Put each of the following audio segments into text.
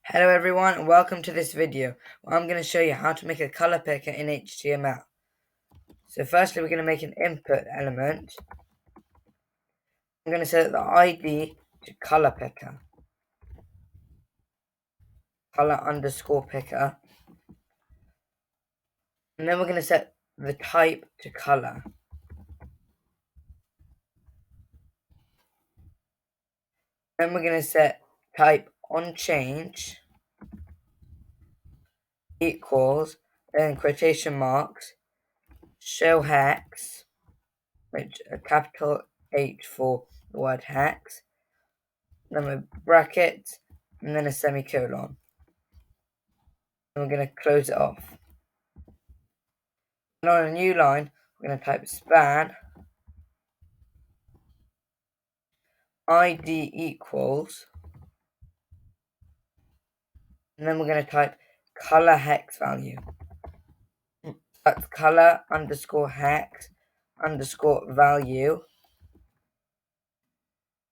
Hello everyone and welcome to this video where I'm going to show you how to make a color picker in HTML. So firstly we're going to make an input element. I'm going to set the ID to color picker, color underscore picker, and then we're going to set the type to color. Then we're going to set type on change equals, then quotation marks, show hex, which a capital H for the word hex, then with brackets, and then a semicolon. And we're going to close it off. And on a new line, we're going to type span ID equals, and then we're going to type color hex value. That's color underscore hex underscore value.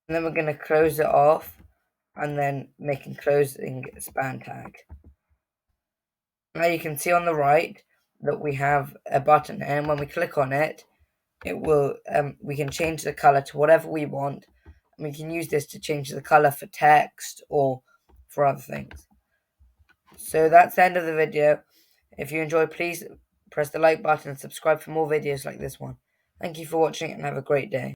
And then we're going to close it off and then making closing span tag. Now you can see on the right that we have a button, and when we click on it, it will we can change the color to whatever we want, and we can use this to change the color for text or for other things. So that's the end of the video. If you enjoyed, please press the like button and subscribe for more videos like this one. Thank you for watching and have a great day.